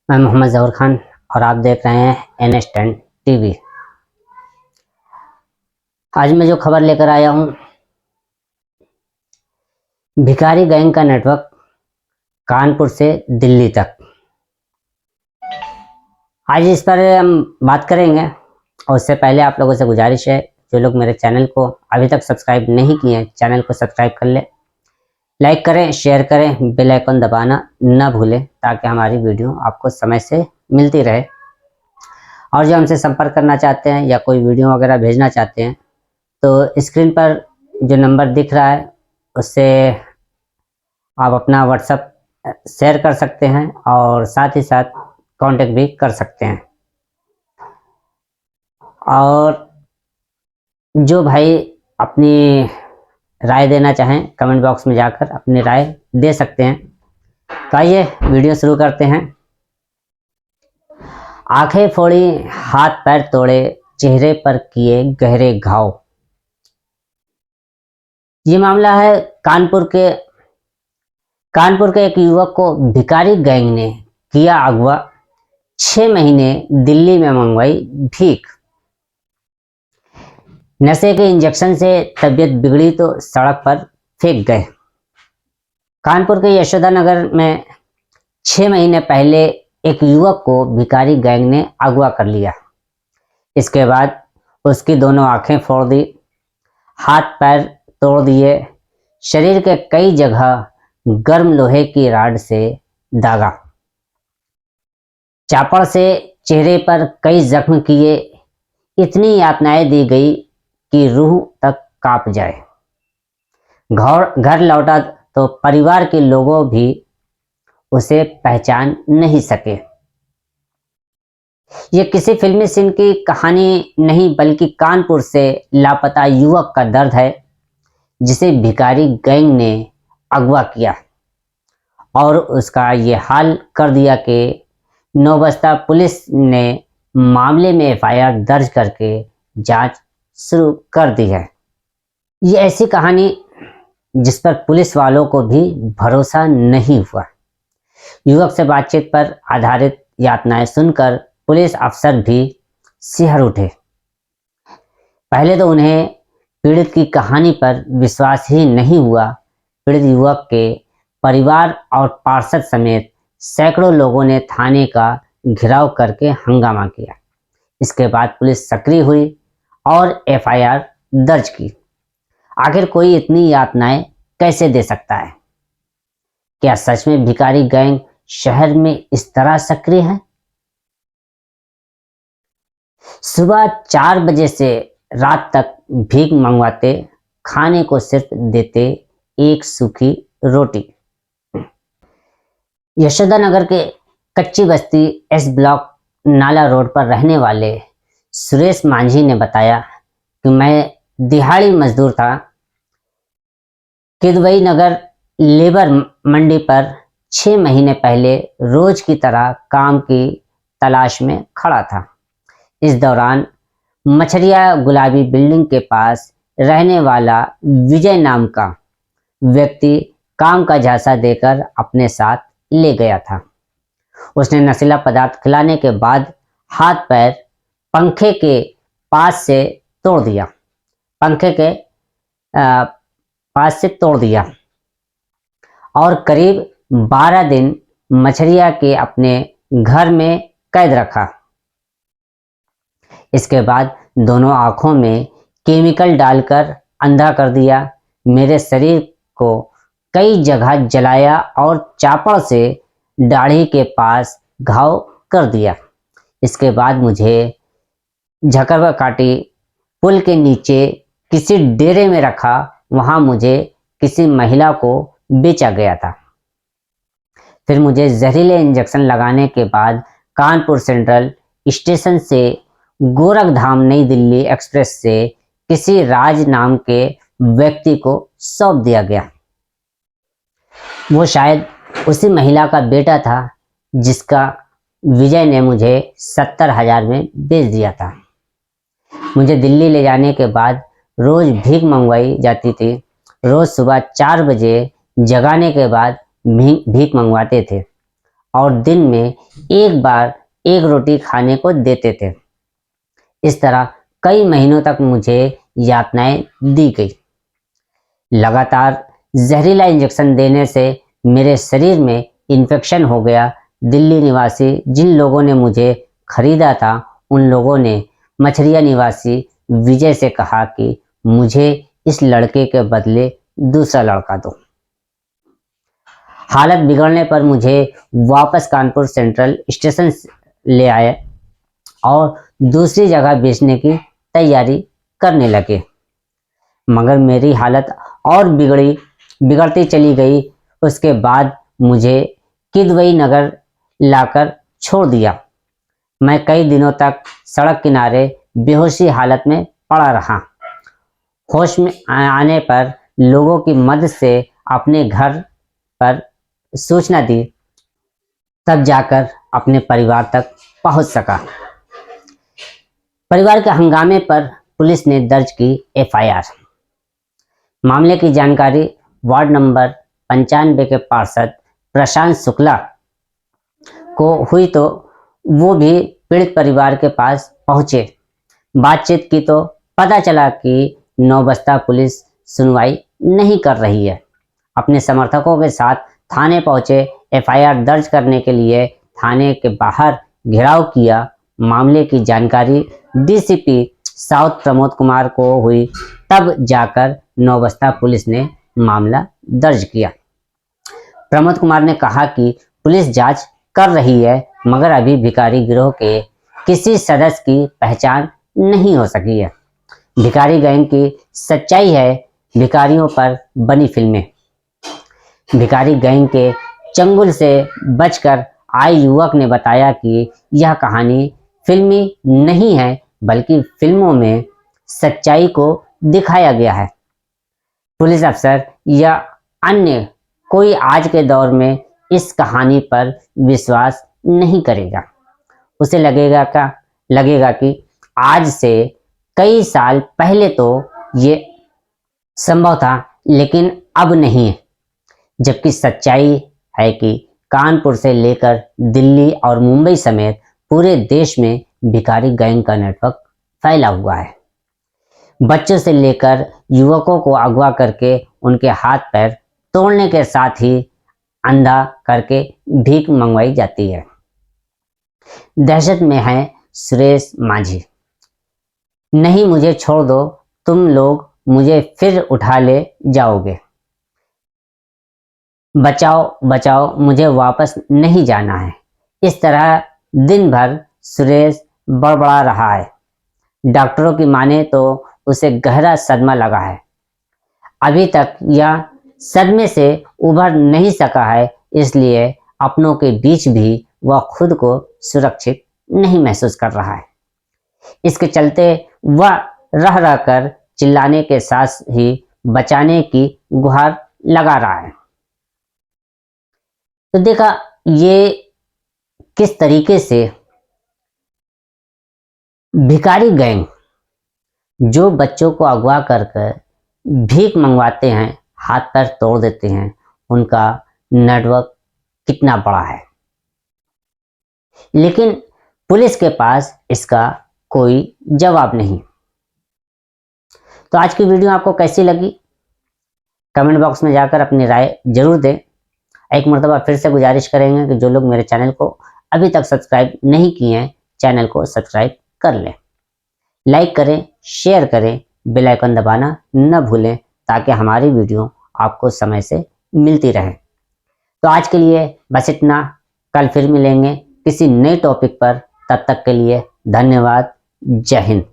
मैं मोहम्मद ज़हूर खान और आप देख रहे हैं NS10 टीवी। आज मैं जो खबर लेकर आया हूँ, भिखारी गैंग का नेटवर्क कानपुर से दिल्ली तक। आज इस पर हम बात करेंगे और उससे पहले आप लोगों से गुजारिश है, जो लोग मेरे चैनल को अभी तक सब्सक्राइब नहीं किए हैं, चैनल को सब्सक्राइब कर ले, लाइक करें, शेयर करें, बेल आइकन दबाना न भूलें ताकि हमारी वीडियो आपको समय से मिलती रहे। और जो हमसे संपर्क करना चाहते हैं या कोई वीडियो वगैरह भेजना चाहते हैं तो स्क्रीन पर जो नंबर दिख रहा है उससे आप अपना व्हाट्सएप शेयर कर सकते हैं और साथ ही साथ कांटेक्ट भी कर सकते हैं। और जो भाई अपनी राय देना चाहें कमेंट बॉक्स में जाकर अपनी राय दे सकते हैं। तो आइए वीडियो शुरू करते हैं। आंखें फोड़ी, हाथ पैर तोड़े, चेहरे पर किए गहरे घाव। ये मामला है कानपुर के एक युवक को भिखारी गैंग ने किया अगवा, 6 महीने दिल्ली में मंगवाई भीख। नशे के इंजेक्शन से तबीयत बिगड़ी तो सड़क पर फेंक गए। कानपुर के यशोदा नगर में 6 महीने पहले एक युवक को भिखारी गैंग ने अगवा कर लिया। इसके बाद उसकी दोनों आंखें फोड़ दी, हाथ पैर तोड़ दिए, शरीर के कई जगह गर्म लोहे की राड से दागा, चापड़ से चेहरे पर कई जख्म किए। इतनी यातनाएं दी गई कि रूह तक कांप जाए। घर लौटा तो परिवार के लोगों भी उसे पहचान नहीं सके। ये किसी फिल्मी सीन की कहानी नहीं बल्कि कानपुर से लापता युवक का दर्द है जिसे भिखारी गैंग ने अगवा किया और उसका ये हाल कर दिया कि नौबस्ता पुलिस ने मामले में FIR दर्ज करके जांच शुरू कर दी है। ये ऐसी कहानी जिस पर पुलिस वालों को भी भरोसा नहीं हुआ। युवक से बातचीत पर आधारित यातनाएं सुनकर पुलिस अफसर भी सिहर उठे। पहले तो उन्हें पीड़ित की कहानी पर विश्वास ही नहीं हुआ। पीड़ित युवक के परिवार और पार्षद समेत सैकड़ों लोगों ने थाने का घेराव करके हंगामा किया। इसके बाद पुलिस सक्रिय हुई और FIR दर्ज की। आखिर कोई इतनी यातनाएं कैसे दे सकता है? क्या सच में भिखारी गैंग शहर में इस तरह सक्रिय है? सुबह 4 बजे से रात तक भीख मंगवाते, खाने को सिर्फ देते एक सूखी रोटी। यशोदा नगर के कच्ची बस्ती S ब्लॉक नाला रोड पर रहने वाले सुरेश मांझी ने बताया कि मैं दिहाड़ी मजदूर था। किदवई नगर लेबर मंडी पर 6 महीने पहले रोज की तरह काम की तलाश में खड़ा था। इस दौरान मछरिया गुलाबी बिल्डिंग के पास रहने वाला विजय नाम का व्यक्ति काम का झांसा देकर अपने साथ ले गया था। उसने नशीला पदार्थ खिलाने के बाद हाथ पैर पंखे के पास से तोड़ दिया। और करीब 12 दिन मछरिया के अपने घर में कैद रखा। इसके बाद दोनों आंखों में केमिकल डालकर अंधा कर दिया। मेरे शरीर को कई जगह जलाया और चापड़ से दाढ़ी के पास घाव कर दिया। इसके बाद मुझे झकरवा काटी पुल के नीचे किसी डेरे में रखा। वहां मुझे किसी महिला को बेचा गया था। फिर मुझे जहरीले इंजेक्शन लगाने के बाद कानपुर सेंट्रल स्टेशन से गोरखधाम नई दिल्ली एक्सप्रेस से किसी राज नाम के व्यक्ति को सौंप दिया गया। वो शायद उसी महिला का बेटा था जिसका विजय ने मुझे 70,000 में बेच दिया था। मुझे दिल्ली ले जाने के बाद रोज भीख मंगवाई जाती थी। रोज सुबह 4 बजे जगाने के बाद भीख मंगवाते थे और दिन में एक बार एक रोटी खाने को देते थे। इस तरह कई महीनों तक मुझे यातनाएं दी गई। लगातार जहरीला इंजेक्शन देने से मेरे शरीर में इन्फेक्शन हो गया। दिल्ली निवासी जिन लोगों ने मुझे खरीदा था, उन लोगों ने मछरिया निवासी विजय से कहा कि मुझे इस लड़के के बदले दूसरा लड़का दो। हालत बिगड़ने पर मुझे वापस कानपुर सेंट्रल स्टेशन ले आए और दूसरी जगह बेचने की तैयारी करने लगे, मगर मेरी हालत और बिगड़ती चली गई। उसके बाद मुझे किदवई नगर लाकर छोड़ दिया। मैं कई दिनों तक सड़क किनारे बेहोशी हालत में पड़ा रहा। होश में आने पर लोगों की मदद से अपने घर पर सूचना दी, तब जाकर अपने परिवार तक पहुंच सका। परिवार के हंगामे पर पुलिस ने दर्ज की एफआईआर। मामले की जानकारी वार्ड नंबर 95 के पार्षद प्रशांत शुक्ला को हुई तो वो भी पीड़ित परिवार के पास पहुंचे। बातचीत की तो पता चला कि नौबस्ता पुलिस सुनवाई नहीं कर रही है। अपने समर्थकों के साथ थाने पहुंचे। एफआईआर दर्ज करने के लिए थाने के बाहर घेराव किया। मामले की जानकारी डीसीपी साउथ प्रमोद कुमार को हुई, तब जाकर नौबस्ता पुलिस ने मामला दर्ज किया। प्रमोद कुमार ने कहा कि पुलिस जांच कर रही है, मगर अभी भिखारी गिरोह के किसी सदस्य की पहचान नहीं हो सकी है। भिखारी गैंग की सच्चाई है भिखारियों पर बनी फिल्में। भिखारी गैंग के चंगुल से बचकर आए युवक ने बताया कि यह कहानी फिल्मी नहीं है, बल्कि फिल्मों में सच्चाई को दिखाया गया है। पुलिस अफसर या अन्य कोई आज के दौर में इस कहानी पर विश्वास नहीं करेगा। उसे लगेगा कि आज से कई साल पहले तो ये संभव था, लेकिन अब नहीं है। जबकि सच्चाई है कि कानपुर से लेकर दिल्ली और मुंबई समेत पूरे देश में भिखारी गैंग का नेटवर्क फैला हुआ है। बच्चों से लेकर युवकों को अगवा करके उनके हाथ पैर तोड़ने के साथ ही अंधा करके भीख मंगवाई जाती है। दहशत में है सुरेश माझी। नहीं, मुझे छोड़ दो, तुम लोग मुझे फिर उठा ले जाओगे। बचाओ बचाओ, मुझे वापस नहीं जाना है। इस तरह दिन भर सुरेश बड़बड़ा रहा है। डॉक्टरों की माने तो उसे गहरा सदमा लगा है। अभी तक यह सदमे से उभर नहीं सका है, इसलिए अपनों के बीच भी वह खुद को सुरक्षित नहीं महसूस कर रहा है। इसके चलते वह रह रहकर चिल्लाने के साथ ही बचाने की गुहार लगा रहा है। तो देखा ये किस तरीके से भिखारी गैंग जो बच्चों को अगवा कर भीख मंगवाते हैं, हाथ पैर तोड़ देते हैं, उनका नेटवर्क कितना बड़ा है। लेकिन पुलिस के पास इसका कोई जवाब नहीं। तो आज की वीडियो आपको कैसी लगी, कमेंट बॉक्स में जाकर अपनी राय जरूर दें। एक मरतबा फिर से गुजारिश करेंगे कि जो लोग मेरे चैनल को अभी तक सब्सक्राइब नहीं किए हैं, चैनल को सब्सक्राइब कर लें, लाइक करें, शेयर करें, बेल आइकन दबाना न भूलें, ताकि हमारी वीडियो आपको समय से मिलती रहे। तो आज के लिए बस इतना। कल फिर मिलेंगे किसी नए टॉपिक पर। तब तक के लिए धन्यवाद। जय हिंद।